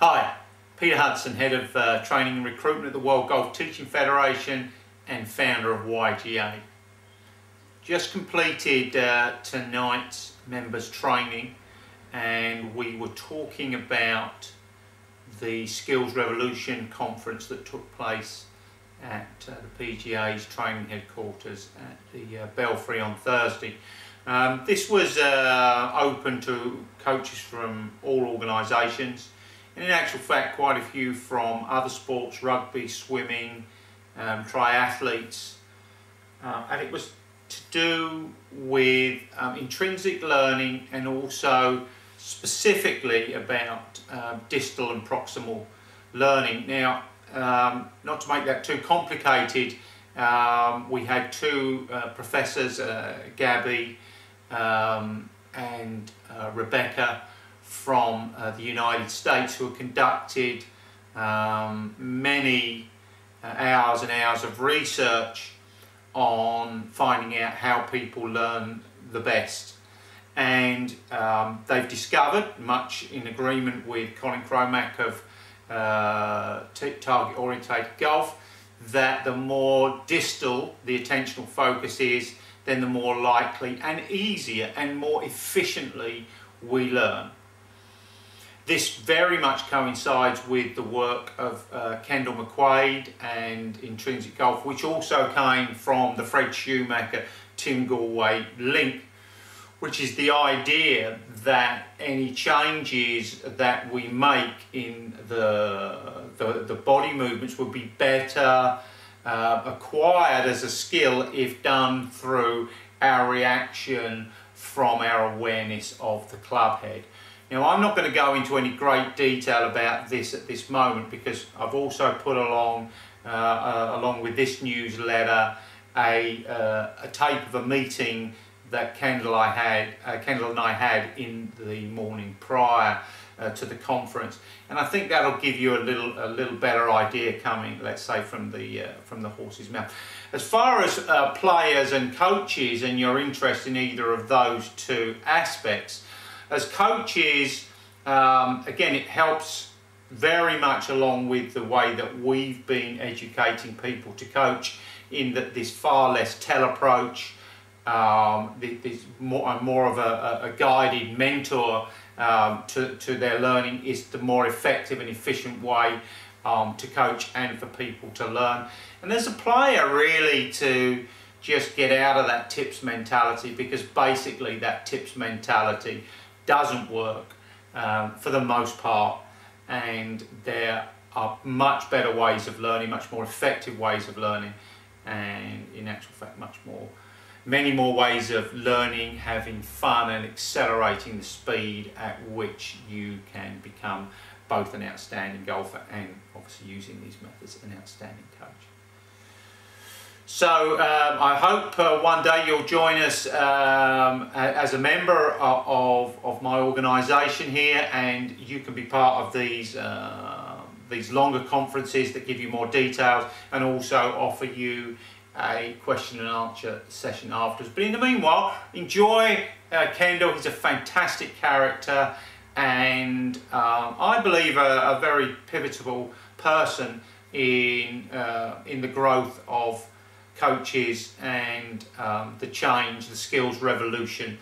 Hi, Peter Hudson, Head of Training and Recruitment at the World Golf Teaching Federation and founder of YGA. Just completed tonight's members training, and we were talking about the Skills Revolution conference that took place at the PGA's training headquarters at the Belfry on Thursday. This was open to coaches from all organisations, and in actual fact quite a few from other sports, rugby, swimming, triathletes, and it was to do with intrinsic learning and also specifically about distal and proximal learning. Now, not to make that too complicated, we had two professors, Gabby and Rebecca from the United States, who conducted many hours and hours of research on finding out how people learn the best. And they've discovered, much in agreement with Colin Cromack of Target Orientated Golf, that the more distal the attentional focus is, then the more likely and easier and more efficiently we learn. This very much coincides with the work of Kendall McQuaid and Intrinsic Golf, which also came from the Fred Schumacher, Tim Gallwey link, which is the idea that any changes that we make in the body movements would be better acquired as a skill if done through our reaction from our awareness of the club head. Now, I'm not going to go into any great detail about this at this moment, because I've also put along with this newsletter a tape of a meeting that Kendall and I had in the morning prior to the conference, and I think that'll give you a little better idea coming, let's say, from the horse's mouth. As far as players and coaches and your interest in either of those two aspects, as coaches, again, it helps very much along with the way that we've been educating people to coach, in that this far less tell approach, this more of a guided mentor to their learning is the more effective and efficient way to coach and for people to learn. And as a player, really, to just get out of that tips mentality, because basically that tips mentality doesn't work for the most part, and there are much better ways of learning, much more effective ways of learning, and in actual fact many more ways of learning, having fun and accelerating the speed at which you can become both an outstanding golfer and, obviously using these methods, an outstanding coach. So I hope one day you'll join us as a member of my organisation here, and you can be part of these longer conferences that give you more details and also offer you a question and answer session afterwards. But in the meanwhile, enjoy Kendall. He's a fantastic character, and I believe a very pivotal person in the growth of coaches and the change, the skills revolution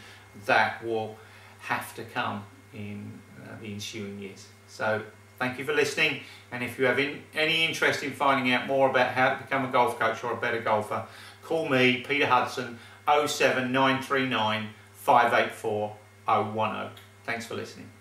that will have to come in the ensuing years. So thank you for listening, and if you have any interest in finding out more about how to become a golf coach or a better golfer, call me, Peter Hudson, 07939 584 010. Thanks for listening.